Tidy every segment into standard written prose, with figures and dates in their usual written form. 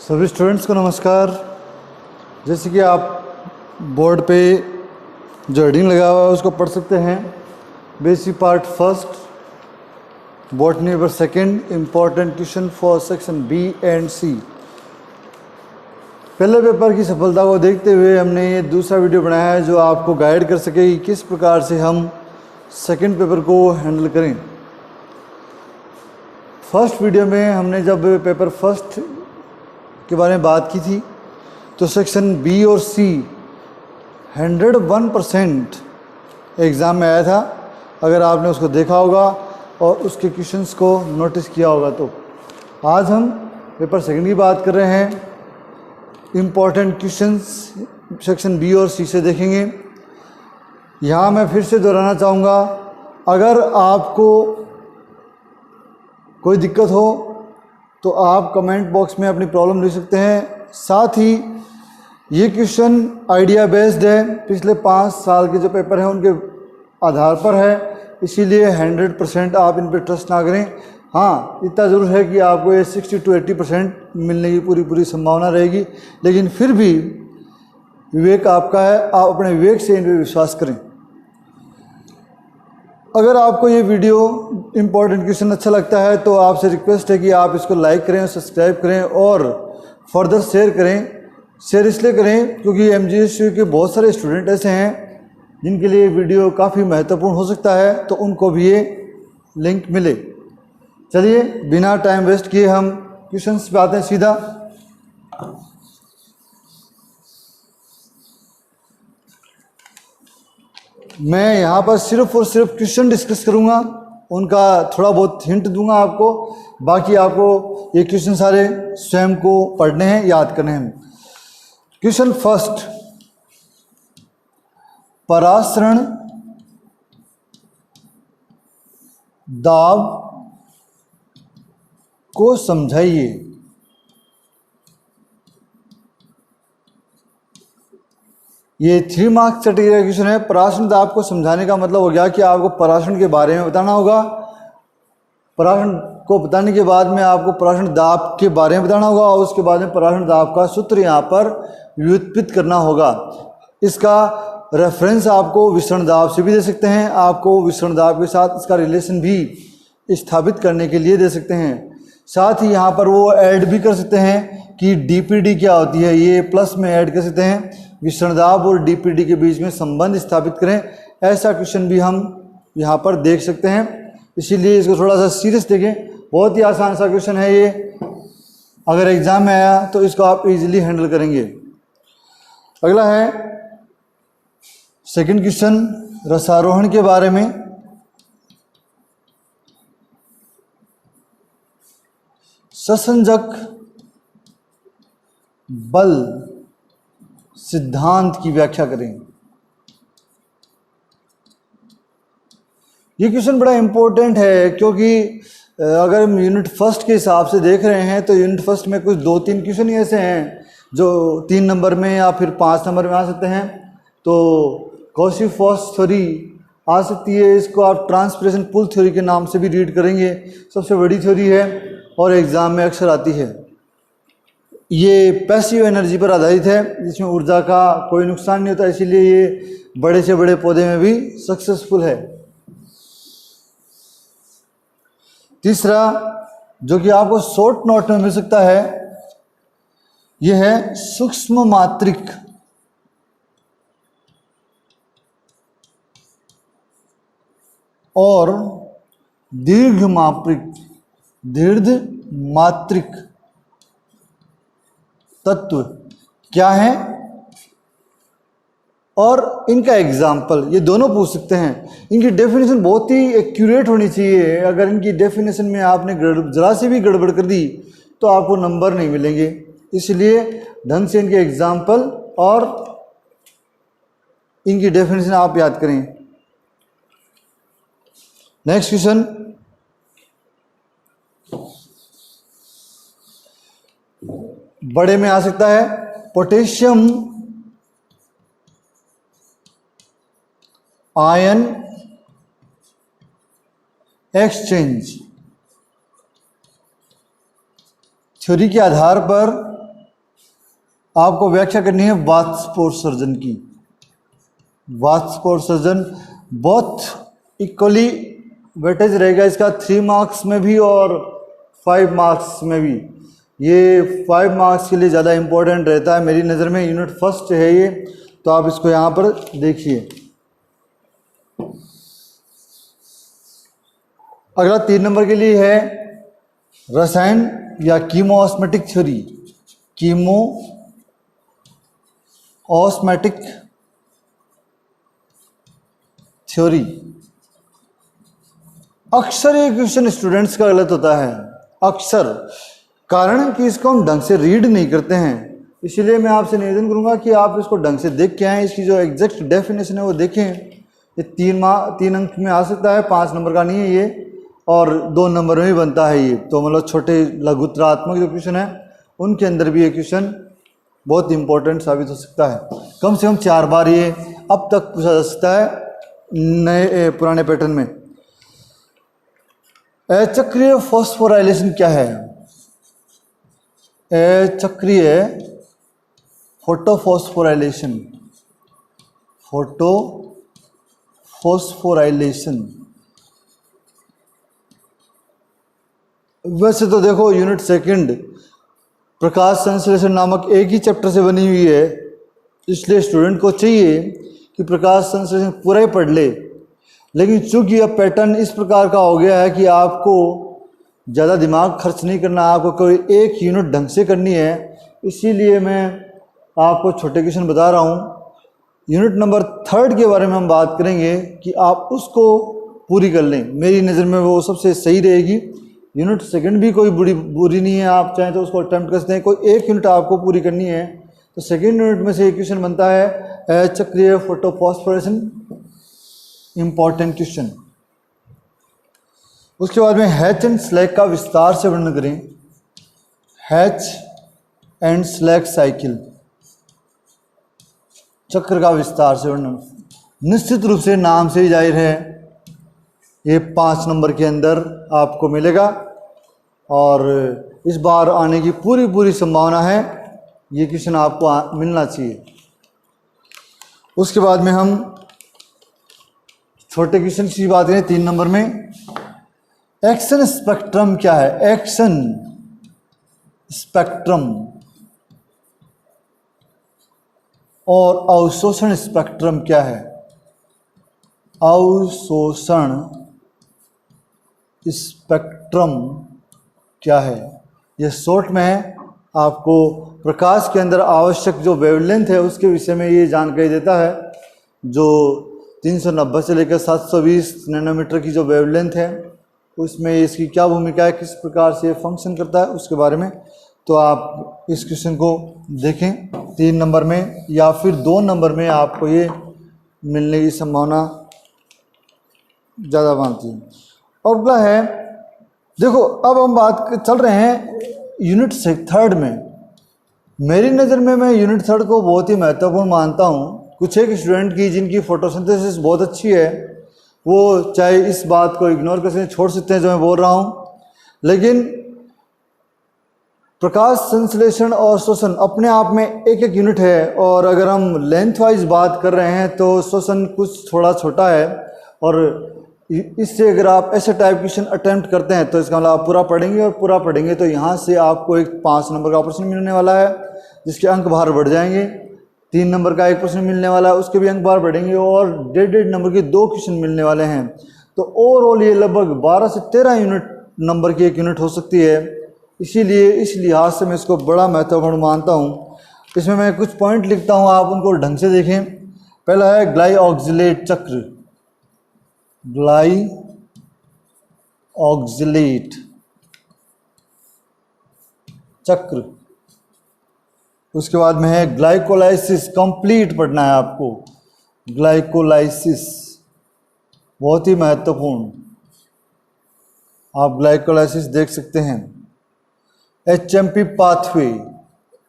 सभी स्टूडेंट्स को नमस्कार। जैसे कि आप बोर्ड पे जो हेडिंग लगा हुआ है उसको पढ़ सकते हैं। Basic part first, botany paper second, important question for section B and C. पहले पेपर की सफलता को देखते हुए हमने ये दूसरा वीडियो बनाया है जो आपको गाइड कर सके कि किस प्रकार से हम सेकंड पेपर को हैंडल करें। फर्स्ट वीडियो में हमने जब पेपर फर्स्ट के बारे में बात की थी तो सेक्शन बी और सी 101% एग्ज़ाम में आया था। अगर आपने उसको देखा होगा और उसके क्वेश्चंस को नोटिस किया होगा तो आज हम पेपर सेकंड की बात कर रहे हैं। इम्पॉर्टेंट क्वेश्चंस सेक्शन बी और सी से देखेंगे। यहाँ मैं फिर से दोहराना चाहूँगा, अगर आपको कोई दिक्कत हो तो आप कमेंट बॉक्स में अपनी प्रॉब्लम लिख सकते हैं। साथ ही ये क्वेश्चन आइडिया बेस्ड है, पिछले 5 साल के जो पेपर हैं उनके आधार पर है, इसीलिए 100% आप इन पर ट्रस्ट ना करें। हाँ, इतना ज़रूर है कि आपको ये 60 to 80% मिलने की पूरी संभावना रहेगी, लेकिन फिर भी विवेक आपका है, आप अपने विवेक से इन पर विश्वास करें। अगर आपको ये वीडियो इम्पॉर्टेंट क्वेश्चन अच्छा लगता है तो आपसे रिक्वेस्ट है कि आप इसको लाइक करें, सब्सक्राइब करें और फर्दर शेयर करें। शेयर इसलिए करें क्योंकि MGSU के बहुत सारे स्टूडेंट ऐसे हैं जिनके लिए वीडियो काफ़ी महत्वपूर्ण हो सकता है, तो उनको भी ये लिंक मिले। चलिए बिना टाइम वेस्ट किए हम क्वेश्चंस पे आते हैं सीधा। मैं यहाँ पर सिर्फ और सिर्फ क्वेश्चन डिस्कस करूँगा, उनका थोड़ा बहुत हिंट दूंगा आपको, बाकी आपको ये क्वेश्चन सारे स्वयं को पढ़ने हैं, याद करने हैं। क्वेश्चन फर्स्ट, परासरण दाब को समझाइए। ये 3 मार्क्स कैटेगरी का क्वेश्चन है। परासरण दाब को समझाने का मतलब हो गया कि आपको परासरण के बारे में बताना होगा। परासरण को बताने के बाद में आपको परासरण दाब के बारे में बताना होगा और उसके बाद में परासरण दाब का सूत्र यहाँ पर व्युत्पत्ति करना होगा। इसका रेफरेंस आपको विसरण दाब से भी दे सकते हैं, आपको विसरण दाब के साथ इसका रिलेशन भी स्थापित करने के लिए दे सकते हैं। साथ ही यहाँ पर वो ऐड भी कर सकते हैं कि DPD क्या होती है, ये प्लस में ऐड कर सकते हैं। विसरण दाब और DPD के बीच में संबंध स्थापित करें, ऐसा क्वेश्चन भी हम यहाँ पर देख सकते हैं। इसीलिए इसको थोड़ा सा सीरियस देखें, बहुत ही आसान सा क्वेश्चन है ये। अगर एग्जाम में आया तो इसको आप इजीली हैंडल करेंगे। अगला है सेकंड क्वेश्चन, रसारोहण के बारे में। ससंजक बल सिद्धांत की व्याख्या करें। ये क्वेश्चन बड़ा इंपॉर्टेंट है क्योंकि अगर हम यूनिट फर्स्ट के हिसाब से देख रहे हैं तो यूनिट फर्स्ट में कुछ 2-3 क्वेश्चन ही ऐसे हैं जो 3 नंबर में या फिर 5 नंबर में आ सकते हैं। तो कॉशी-फॉस थ्योरी आ सकती है, इसको आप ट्रांसपिरेशन पुल थ्योरी के नाम से भी रीड करेंगे। सबसे बड़ी थ्योरी है और एग्जाम में अक्सर आती है। ये पैसिव एनर्जी पर आधारित है जिसमें ऊर्जा का कोई नुकसान नहीं होता, इसीलिए ये बड़े से बड़े पौधे में भी सक्सेसफुल है। तीसरा जो कि आपको शॉर्ट नोट में मिल सकता है, यह है सूक्ष्म मात्रिक और दीर्घ मात्रिक तत्व क्या है और इनका एग्जाम्पल, ये दोनों पूछ सकते हैं। इनकी डेफिनेशन बहुत ही एक्यूरेट होनी चाहिए। अगर इनकी डेफिनेशन में आपने जरा से भी गड़बड़ कर दी तो आपको नंबर नहीं मिलेंगे, इसलिए ढंग से इनके एग्जाम्पल और इनकी डेफिनेशन आप याद करें। नेक्स्ट क्वेश्चन, बड़े में आ सकता है पोटेशियम आयन एक्सचेंज थ्योरी के आधार पर आपको व्याख्या करनी है वाष्पोत्सर्जन की। वाष्पोत्सर्जन बहुत इक्वली वेटेज रहेगा इसका 3 मार्क्स में भी और 5 मार्क्स में भी। ये 5 मार्क्स के लिए ज़्यादा इम्पोर्टेंट रहता है मेरी नज़र में। यूनिट फर्स्ट है ये, तो आप इसको यहाँ पर देखिए। अगला 3 नंबर के लिए है रसायन या कीमोऑस्मेटिक थ्योरी। कीमोऑस्मेटिक थ्योरी। अक्सर ये क्वेश्चन स्टूडेंट्स का गलत होता है, अक्सर, कारण कि इसको हम ढंग से रीड नहीं करते हैं। इसीलिए मैं आपसे निवेदन करूंगा कि आप इसको ढंग से देख के आएँ, इसकी जो एग्जैक्ट डेफिनेशन है वो देखें। ये 3 अंक में आ सकता है, 5 नंबर का नहीं है ये, और 2 नंबर में भी बनता है ये। तो मतलब छोटे लघुत्रात्मक जो क्वेश्चन है उनके अंदर भी ये क्वेश्चन बहुत इंपॉर्टेंट साबित हो सकता है। कम से कम 4 बार ये अब तक पूछा जा सकता है नए पुराने पैटर्न में। अचक्रीय फॉस्फोराइलेशन क्या है? अचक्रीय फोटोफॉस्फोराइलेशन। फोटोफॉस्फोराइलेशन वैसे तो देखो यूनिट सेकंड प्रकाश संश्लेषण नामक एक ही चैप्टर से बनी हुई है, इसलिए स्टूडेंट को चाहिए कि प्रकाश संश्लेषण पूरा ही पढ़ ले। लेकिन चूंकि यह पैटर्न इस प्रकार का हो गया है कि आपको ज़्यादा दिमाग खर्च नहीं करना, आपको कोई एक यूनिट ढंग से करनी है, इसीलिए मैं आपको छोटे क्वेश्चन बता रहा हूँ। यूनिट नंबर 3 के बारे में हम बात करेंगे कि आप उसको पूरी कर लें, मेरी नज़र में वो सबसे सही रहेगी। यूनिट सेकंड भी कोई बुरी नहीं है, आप चाहें तो उसको अटेम्प्ट कर सकते हैं। कोई एक यूनिट आपको पूरी करनी है तो सेकंड यूनिट में से एक क्वेश्चन बनता है चक्रीय फोटोफॉस्फोरेशन, इंपॉर्टेंट क्वेश्चन। उसके बाद में हैच एंड स्लैग का विस्तार से वर्णन करें। हैच एंड स्लैग साइकिल, चक्र का विस्तार से वर्णन। निश्चित रूप से नाम से ही जाहिर है ये 5 नंबर के अंदर आपको मिलेगा और इस बार आने की पूरी संभावना है। ये क्वेश्चन आपको मिलना चाहिए। उसके बाद में हम छोटे क्वेश्चन की बात करें 3 नंबर में। एक्शन स्पेक्ट्रम क्या है? एक्शन स्पेक्ट्रम और अवशोषण स्पेक्ट्रम क्या है? अवशोषण स्पेक्ट्रम क्या है? ये शॉर्ट में है, आपको प्रकाश के अंदर आवश्यक जो वेवलेंथ है उसके विषय में ये जानकारी देता है। जो 390 से लेकर 720 नैनोमीटर की जो वेवलेंथ है उसमें इसकी क्या भूमिका है, किस प्रकार से फंक्शन करता है, उसके बारे में। तो आप इस क्वेश्चन को देखें 3 नंबर में या फिर 2 नंबर में आपको ये मिलने की संभावना ज़्यादा बनती है। अगला है, देखो अब हम बात चल रहे हैं यूनिट 3 में। मेरी नज़र में मैं यूनिट 3 को बहुत ही महत्वपूर्ण मानता हूँ। कुछ एक स्टूडेंट की जिनकी फोटोसिंथेसिस बहुत अच्छी है वो चाहे इस बात को इग्नोर कर सकते हैं, छोड़ सकते हैं जो मैं बोल रहा हूँ, लेकिन प्रकाश संश्लेषण और श्वसन अपने आप में एक यूनिट है। और अगर हम लेंथ वाइज बात कर रहे हैं तो श्वसन कुछ थोड़ा छोटा है, और इससे अगर आप ऐसे टाइप क्वेश्चन अटेम्प्ट करते हैं तो इसका मतलब आप पूरा पढ़ेंगे, और पूरा पढ़ेंगे तो यहाँ से आपको एक 5 नंबर का प्रश्न मिलने वाला है जिसके अंक बाहर बढ़ जाएंगे। 3 नंबर का एक प्रश्न मिलने वाला है, उसके भी अंक बाहर बढ़ेंगे, और 1.5 नंबर के 2 क्वेश्चन मिलने वाले हैं। तो ओवरऑल ये लगभग 12 से 13 यूनिट नंबर की एक यूनिट हो सकती है। इसीलिए इस लिहाज से मैं इसको बड़ा महत्वपूर्ण मानता हूँ। इसमें मैं कुछ पॉइंट लिखता हूँ, आप उनको ढंग से देखें। पहला है ग्लाई ऑक्जिलेट चक्र, ग्लाई ऑक्जिलेट चक्र। उसके बाद में है ग्लाइकोलाइसिस, कंप्लीट पढ़ना है आपको। ग्लाइकोलाइसिस बहुत ही महत्वपूर्ण, आप ग्लाइकोलाइसिस देख सकते हैं। HMP pathway,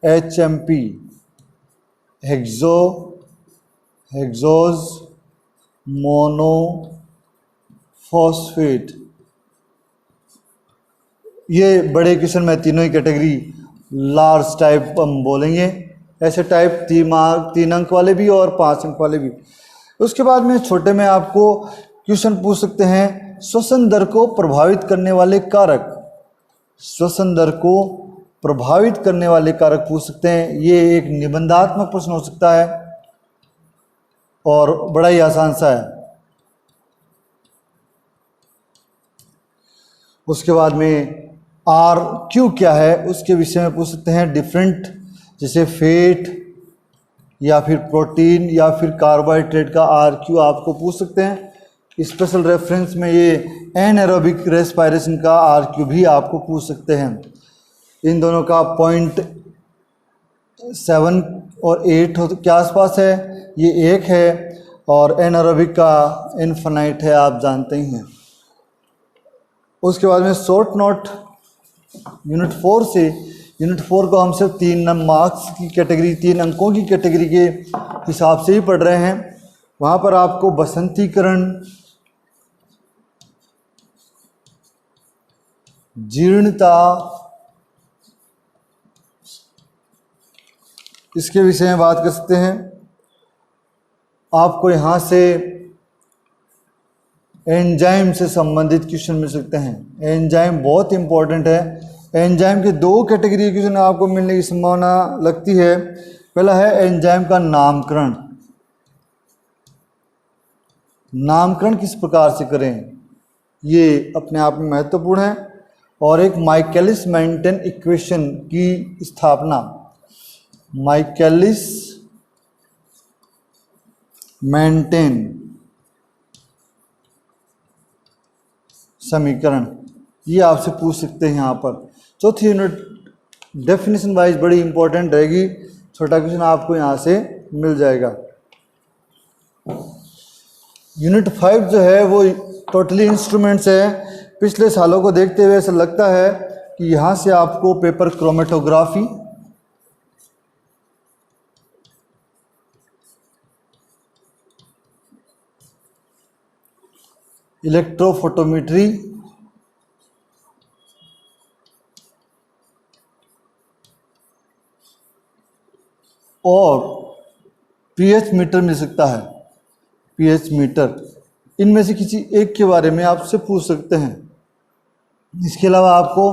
HMP hexose monophosphate. ये बड़े क्वेश्चन में तीनों ही कैटेगरी लार्ज टाइप हम बोलेंगे, ऐसे टाइप 3 अंक वाले भी और 5 अंक वाले भी। उसके बाद में छोटे में आपको क्वेश्चन पूछ सकते हैं श्वसन दर को प्रभावित करने वाले कारक, श्वसन दर को प्रभावित करने वाले कारक पूछ सकते हैं। ये एक निबंधात्मक प्रश्न हो सकता है और बड़ा ही आसान सा है। उसके बाद में आर क्यू क्या है उसके विषय में पूछ सकते हैं। डिफरेंट जैसे फैट या फिर प्रोटीन या फिर कार्बोहाइड्रेट का आर क्यू आपको पूछ सकते हैं। स्पेशल रेफरेंस में ये एनएरोबिक रेस्पिरेशन का आर क्यू भी आपको पूछ सकते हैं। इन दोनों का 0.7 और 8 के आसपास है, ये 1 है और एनएरोबिक का इनफाइनाइट है, आप जानते ही हैं। उसके बाद में शॉर्ट नोट यूनिट 4 से, यूनिट 4 को हम सिर्फ 3 मार्क्स की कैटेगरी, 3 अंकों की कैटेगरी के हिसाब से ही पढ़ रहे हैं। वहाँ पर आपको बसंतीकरण, जीर्णता, इसके विषय में बात कर सकते हैं। आपको यहाँ से एंजाइम से संबंधित क्वेश्चन मिल सकते हैं। एंजाइम बहुत इंपॉर्टेंट है। एंजाइम के 2 कैटेगरी के क्वेश्चन आपको मिलने की संभावना लगती है। पहला है एंजाइम का नामकरण, नामकरण किस प्रकार से करें, ये अपने आप में महत्वपूर्ण है। और एक माइकलिस मेंटेन इक्वेशन की स्थापना, माइकलिस मेंटेन समीकरण, ये आपसे पूछ सकते हैं यहाँ पर। चौथी यूनिट डेफिनेशन वाइज बड़ी इंपॉर्टेंट रहेगी, छोटा क्वेश्चन आपको यहाँ से मिल जाएगा। यूनिट 5 जो है वो टोटली इंस्ट्रूमेंट्स है। पिछले सालों को देखते हुए ऐसा लगता है कि यहाँ से आपको पेपर क्रोमेटोग्राफी, इलेक्ट्रोफोटोमेट्री, और पीएच मीटर मिल सकता है, पीएच मीटर। इनमें से किसी एक के बारे में आपसे पूछ सकते हैं। इसके अलावा आपको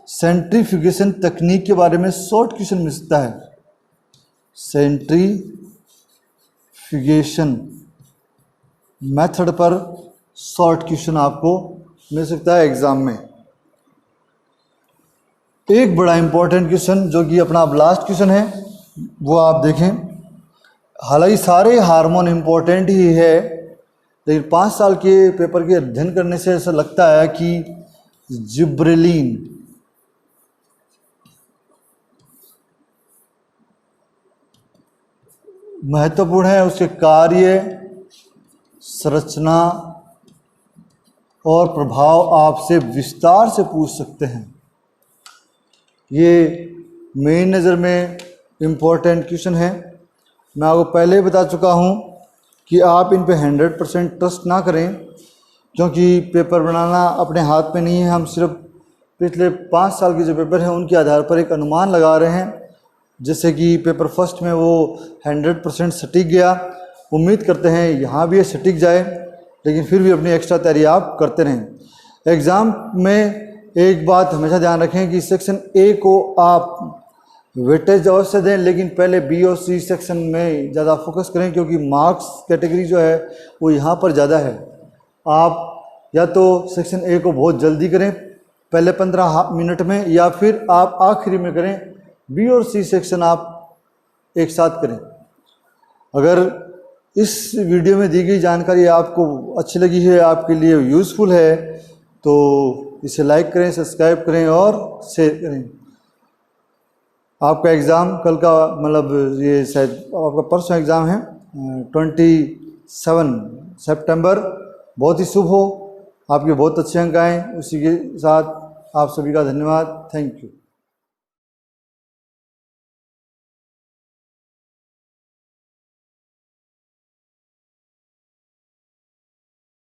सेंट्रीफ्यूगेशन तकनीक के बारे में शॉर्ट क्वेश्चन मिल सकता है। सेंट्रीफ्यूगेशन मेथड पर शॉर्ट क्वेश्चन आपको मिल सकता है एग्जाम में। एक बड़ा इंपॉर्टेंट क्वेश्चन जो कि अपना लास्ट क्वेश्चन है वो आप देखें। हालांकि सारे हार्मोन इंपॉर्टेंट ही है, लेकिन 5 साल के पेपर के अध्ययन करने से ऐसा लगता है कि जिब्रेलिन महत्वपूर्ण है। उसके कार्य, संरचना और प्रभाव आपसे विस्तार से पूछ सकते हैं। ये मेरी नज़र में इम्पोर्टेंट क्वेश्चन है। मैं आपको पहले ही बता चुका हूँ कि आप इन पे 100% ट्रस्ट ना करें, क्योंकि पेपर बनाना अपने हाथ में नहीं है। हम सिर्फ पिछले 5 साल के जो पेपर हैं उनके आधार पर एक अनुमान लगा रहे हैं। जैसे कि पेपर फर्स्ट में वो 100% सटीक गया, उम्मीद करते हैं यहाँ भी ये सटीक जाए, लेकिन फिर भी अपनी एक्स्ट्रा तैयारी आप करते रहें। एग्ज़ाम में एक बात हमेशा ध्यान रखें कि सेक्शन ए को आप वेटेज अवश्य दें, लेकिन पहले बी और सी सेक्शन में ज़्यादा फोकस करें, क्योंकि मार्क्स कैटेगरी जो है वो यहाँ पर ज़्यादा है। आप या तो सेक्शन ए को बहुत जल्दी करें पहले 15 मिनट में, या फिर आप आखिरी में करें। बी और सी सेक्शन आप एक साथ करें। अगर इस वीडियो में दी गई जानकारी आपको अच्छी लगी है, आपके लिए यूज़फुल है, तो इसे लाइक करें, सब्सक्राइब करें और शेयर करें। आपका एग्ज़ाम कल का, मतलब ये शायद आपका परसों एग्ज़ाम है 27 सितंबर, बहुत ही शुभ हो, आपके बहुत अच्छे अंक आएँ। उसी के साथ आप सभी का धन्यवाद। Thank you.